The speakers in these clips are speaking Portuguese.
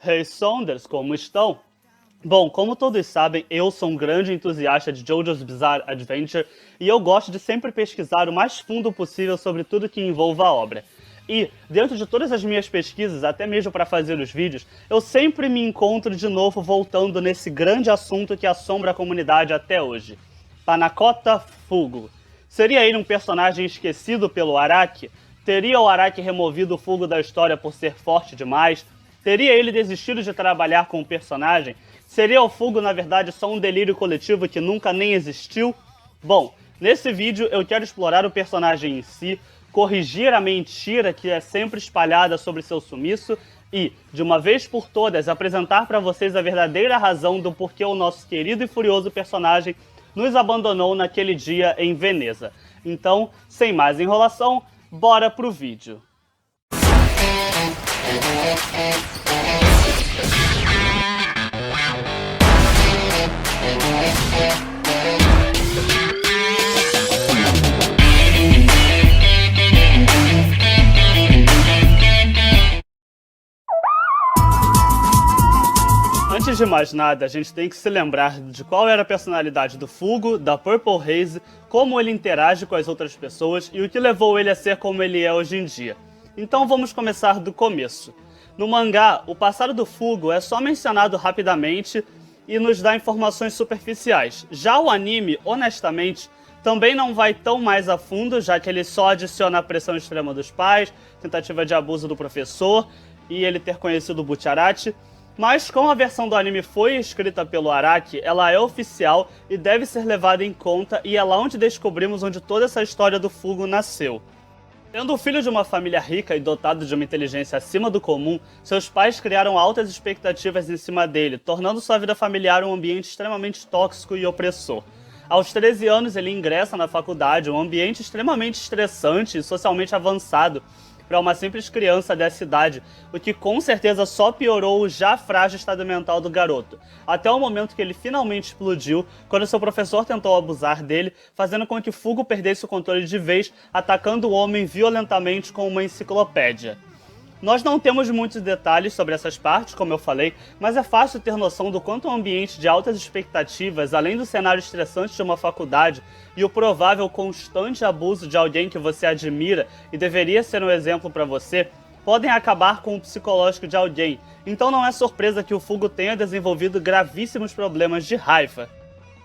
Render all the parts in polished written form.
Hey Saunders, como estão? Bom, como todos sabem, eu sou um grande entusiasta de JoJo's Bizarre Adventure e eu gosto de sempre pesquisar o mais fundo possível sobre tudo que envolva a obra. E, dentro de todas as minhas pesquisas, até mesmo para fazer os vídeos, eu sempre me encontro de novo voltando nesse grande assunto que assombra a comunidade até hoje. Panakota Fugo. Seria ele um personagem esquecido pelo Araki? Teria o Araki removido o Fugo da história por ser forte demais? Teria ele desistido de trabalhar com o personagem? Seria o Fugo, na verdade, só um delírio coletivo que nunca nem existiu? Bom, nesse vídeo eu quero explorar o personagem em si, corrigir a mentira que é sempre espalhada sobre seu sumiço e, de uma vez por todas, apresentar para vocês a verdadeira razão do porquê o nosso querido e furioso personagem nos abandonou naquele dia em Veneza. Então, sem mais enrolação, bora pro vídeo. Antes de mais nada, a gente tem que se lembrar de qual era a personalidade do Fugo, da Purple Haze, como ele interage com as outras pessoas e o que levou ele a ser como ele é hoje em dia. Então vamos começar do começo. No mangá, o passado do Fugo é só mencionado rapidamente e nos dá informações superficiais. Já o anime, honestamente, também não vai tão mais a fundo, já que ele só adiciona a pressão extrema dos pais, tentativa de abuso do professor e ele ter conhecido o Bucciarati. Mas como a versão do anime foi escrita pelo Araki, ela é oficial e deve ser levada em conta, e é lá onde descobrimos onde toda essa história do Fugo nasceu. Sendo o filho de uma família rica e dotado de uma inteligência acima do comum, seus pais criaram altas expectativas em cima dele, tornando sua vida familiar um ambiente extremamente tóxico e opressor. Aos 13 anos ele ingressa na faculdade, um ambiente extremamente estressante e socialmente avançado para uma simples criança dessa idade, o que com certeza só piorou o já frágil estado mental do garoto, até o momento que ele finalmente explodiu, quando seu professor tentou abusar dele, fazendo com que Fugo perdesse o controle de vez, atacando o homem violentamente com uma enciclopédia. Nós não temos muitos detalhes sobre essas partes, como eu falei, mas é fácil ter noção do quanto um ambiente de altas expectativas, além do cenário estressante de uma faculdade e o provável constante abuso de alguém que você admira e deveria ser um exemplo para você, podem acabar com o psicológico de alguém. Então não é surpresa que o Fugo tenha desenvolvido gravíssimos problemas de raiva.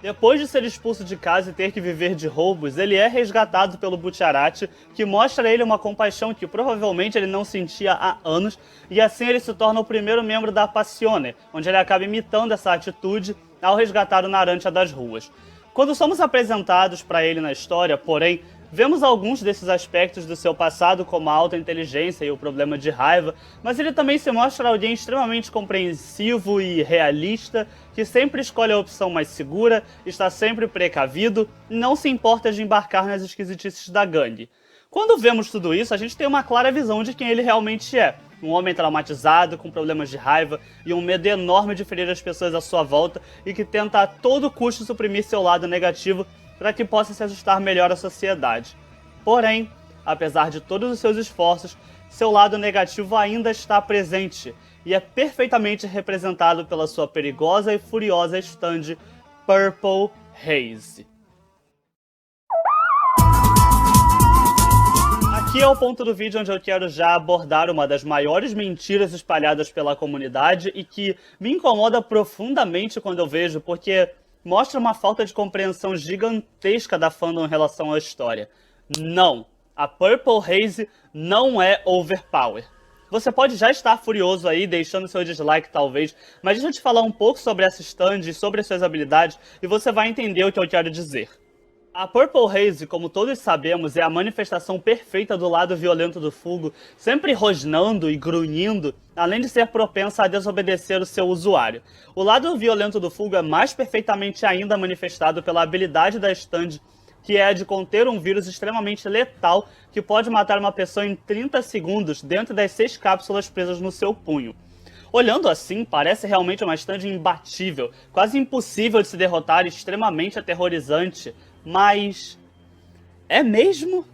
Depois de ser expulso de casa e ter que viver de roubos, ele é resgatado pelo Bucciarati, que mostra a ele uma compaixão que provavelmente ele não sentia há anos, e assim ele se torna o primeiro membro da Passione, onde ele acaba imitando essa atitude ao resgatar o Narancia das ruas. Quando somos apresentados para ele na história, porém, vemos alguns desses aspectos do seu passado, como a alta inteligência e o problema de raiva, mas ele também se mostra alguém extremamente compreensivo e realista, que sempre escolhe a opção mais segura, está sempre precavido e não se importa de embarcar nas esquisitices da gangue. Quando vemos tudo isso, a gente tem uma clara visão de quem ele realmente é. Um homem traumatizado, com problemas de raiva e um medo enorme de ferir as pessoas à sua volta e que tenta a todo custo suprimir seu lado negativo para que possa se ajustar melhor à sociedade. Porém, apesar de todos os seus esforços, seu lado negativo ainda está presente e é perfeitamente representado pela sua perigosa e furiosa stand Purple Haze. Aqui é o ponto do vídeo onde eu quero já abordar uma das maiores mentiras espalhadas pela comunidade e que me incomoda profundamente quando eu vejo, porque mostra uma falta de compreensão gigantesca da fandom em relação à história. Não, a Purple Haze não é overpower. Você pode já estar furioso aí, deixando seu dislike talvez, mas deixa eu te falar um pouco sobre essa stand e sobre as suas habilidades e você vai entender o que eu quero dizer. A Purple Haze, como todos sabemos, é a manifestação perfeita do lado violento do Fugo, sempre rosnando e grunhindo, além de ser propensa a desobedecer o seu usuário. O lado violento do Fugo é mais perfeitamente ainda manifestado pela habilidade da stand, que é a de conter um vírus extremamente letal que pode matar uma pessoa em 30 segundos dentro das 6 cápsulas presas no seu punho. Olhando assim, parece realmente uma stand imbatível, quase impossível de se derrotar e extremamente aterrorizante, mas é mesmo?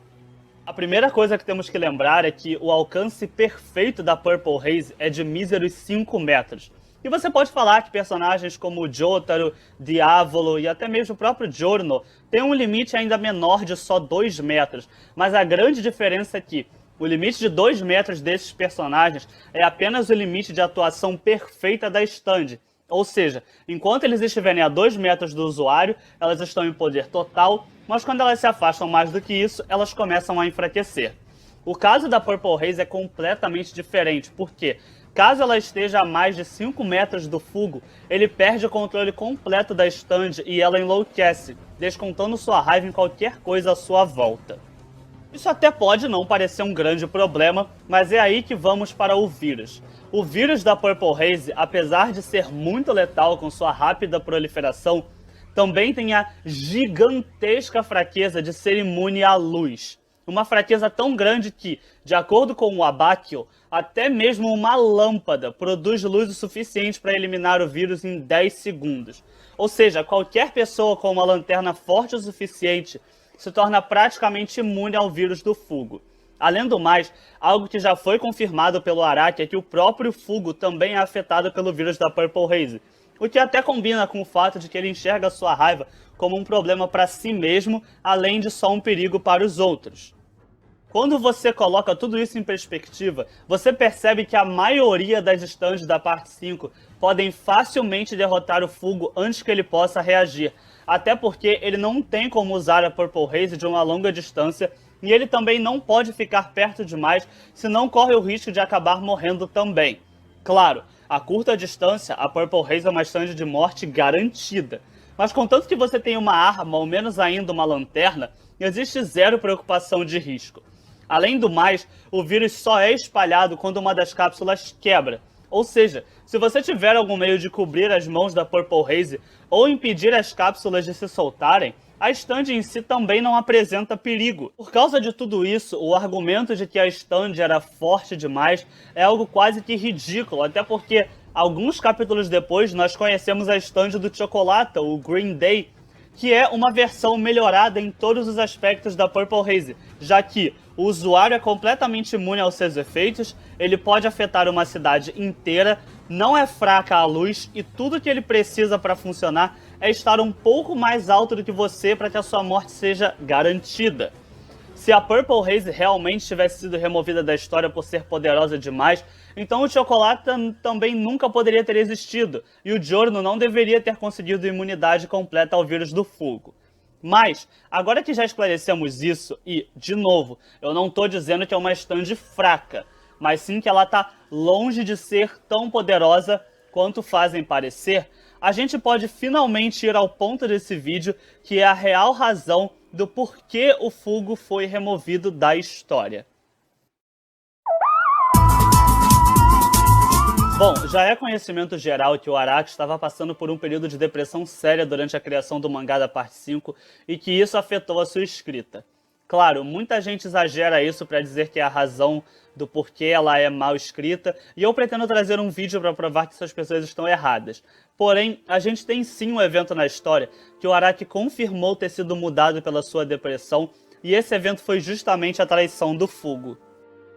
A primeira coisa que temos que lembrar é que o alcance perfeito da Purple Haze é de míseros 5 metros. E você pode falar que personagens como o Jotaro, Diavolo e até mesmo o próprio Giorno têm um limite ainda menor de só 2 metros, mas a grande diferença é que o limite de 2 metros desses personagens é apenas o limite de atuação perfeita da stand. Ou seja, enquanto eles estiverem a 2 metros do usuário, elas estão em poder total, mas quando elas se afastam mais do que isso, elas começam a enfraquecer. O caso da Purple Haze é completamente diferente, porque caso ela esteja a mais de 5 metros do Fugo, ele perde o controle completo da stand e ela enlouquece, descontando sua raiva em qualquer coisa à sua volta. Isso até pode não parecer um grande problema, mas é aí que vamos para o vírus. O vírus da Purple Haze, apesar de ser muito letal com sua rápida proliferação, também tem a gigantesca fraqueza de ser imune à luz. Uma fraqueza tão grande que, de acordo com o Abakio, até mesmo uma lâmpada produz luz o suficiente para eliminar o vírus em 10 segundos. Ou seja, qualquer pessoa com uma lanterna forte o suficiente se torna praticamente imune ao vírus do Fugo. Além do mais, algo que já foi confirmado pelo Araki é que o próprio Fugo também é afetado pelo vírus da Purple Haze, o que até combina com o fato de que ele enxerga sua raiva como um problema para si mesmo, além de só um perigo para os outros. Quando você coloca tudo isso em perspectiva, você percebe que a maioria das stands da parte 5 podem facilmente derrotar o Fugo antes que ele possa reagir, até porque ele não tem como usar a Purple Haze de uma longa distância e ele também não pode ficar perto demais, senão corre o risco de acabar morrendo também. Claro, a curta distância, a Purple Haze é uma stand de morte garantida, mas contanto que você tem uma arma ou menos ainda uma lanterna, existe zero preocupação de risco. Além do mais, o vírus só é espalhado quando uma das cápsulas quebra. Ou seja, se você tiver algum meio de cobrir as mãos da Purple Haze ou impedir as cápsulas de se soltarem, a stand em si também não apresenta perigo. Por causa de tudo isso, o argumento de que a stand era forte demais é algo quase que ridículo, até porque alguns capítulos depois nós conhecemos a stand do Chocolata, o Green Day, que é uma versão melhorada em todos os aspectos da Purple Haze, já que o usuário é completamente imune aos seus efeitos, ele pode afetar uma cidade inteira, não é fraca à luz e tudo que ele precisa para funcionar é estar um pouco mais alto do que você para que a sua morte seja garantida. Se a Purple Haze realmente tivesse sido removida da história por ser poderosa demais, então o Chocolata também nunca poderia ter existido, e o Giorno não deveria ter conseguido imunidade completa ao vírus do Fugo. Mas, agora que já esclarecemos isso, e, de novo, eu não estou dizendo que é uma stand fraca, mas sim que ela está longe de ser tão poderosa quanto fazem parecer, a gente pode finalmente ir ao ponto desse vídeo, que é a real razão do porquê o Fugo foi removido da história. Bom, já é conhecimento geral que o Araki estava passando por um período de depressão séria durante a criação do mangá da parte 5 e que isso afetou a sua escrita. Claro, muita gente exagera isso para dizer que é a razão do porquê ela é mal escrita, e eu pretendo trazer um vídeo para provar que essas pessoas estão erradas. Porém, a gente tem sim um evento na história que o Araki confirmou ter sido mudado pela sua depressão, e esse evento foi justamente a traição do Fugo.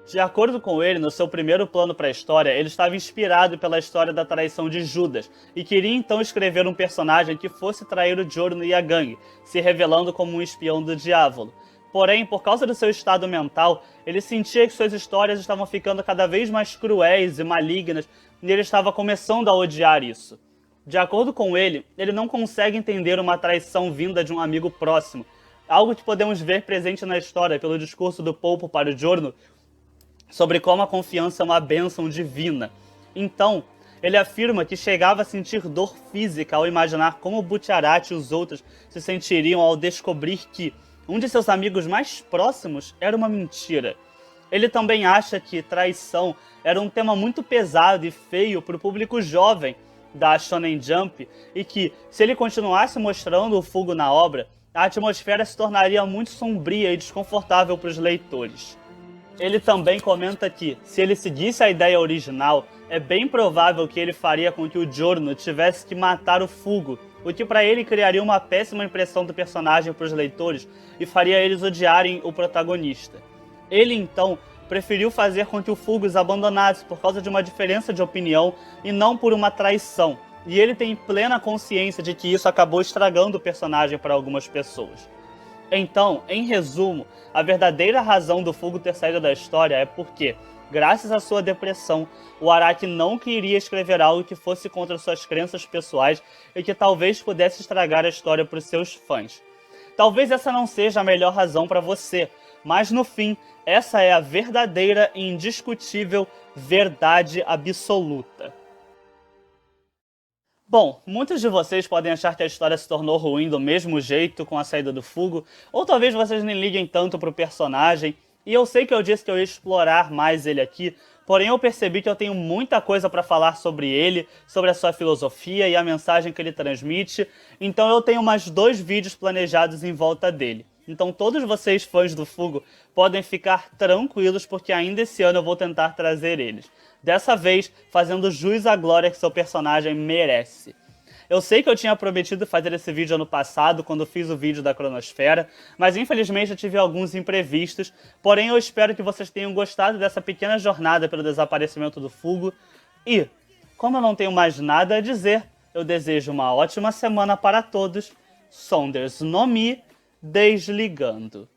De acordo com ele, no seu primeiro plano para a história, ele estava inspirado pela história da traição de Judas, e queria então escrever um personagem que fosse trair o Giorno e a gangue, se revelando como um espião do Diavolo. Porém, por causa do seu estado mental, ele sentia que suas histórias estavam ficando cada vez mais cruéis e malignas, e ele estava começando a odiar isso. De acordo com ele, ele não consegue entender uma traição vinda de um amigo próximo, algo que podemos ver presente na história pelo discurso do Polpo para o Giorno, sobre como a confiança é uma bênção divina. Então, ele afirma que chegava a sentir dor física ao imaginar como Butcherati e os outros se sentiriam ao descobrir que um de seus amigos mais próximos era uma mentira. Ele também acha que traição era um tema muito pesado e feio para o público jovem da Shonen Jump e que, se ele continuasse mostrando o Fugo na obra, a atmosfera se tornaria muito sombria e desconfortável para os leitores. Ele também comenta que, se ele seguisse a ideia original, é bem provável que ele faria com que o Giorno tivesse que matar o Fugo, o que para ele criaria uma péssima impressão do personagem para os leitores e faria eles odiarem o protagonista. Ele então preferiu fazer com que o Fugo os abandonasse por causa de uma diferença de opinião e não por uma traição. E ele tem plena consciência de que isso acabou estragando o personagem para algumas pessoas. Então, em resumo, a verdadeira razão do Fugo ter saído da história é porque, graças à sua depressão, o Araki não queria escrever algo que fosse contra suas crenças pessoais e que talvez pudesse estragar a história para os seus fãs. Talvez essa não seja a melhor razão para você, mas no fim, essa é a verdadeira e indiscutível verdade absoluta. Bom, muitos de vocês podem achar que a história se tornou ruim do mesmo jeito com a saída do Fugo, ou talvez vocês nem liguem tanto pro personagem, e eu sei que eu disse que eu ia explorar mais ele aqui, porém eu percebi que eu tenho muita coisa para falar sobre ele, sobre a sua filosofia e a mensagem que ele transmite, então eu tenho mais 2 vídeos planejados em volta dele. Então todos vocês fãs do Fugo podem ficar tranquilos porque ainda esse ano eu vou tentar trazer eles. Dessa vez, fazendo jus à glória que seu personagem merece. Eu sei que eu tinha prometido fazer esse vídeo ano passado, quando fiz o vídeo da Cronosfera, mas infelizmente eu tive alguns imprevistos, porém eu espero que vocês tenham gostado dessa pequena jornada pelo desaparecimento do Fugo. E, como eu não tenho mais nada a dizer, eu desejo uma ótima semana para todos. Sonders no Mi, desligando.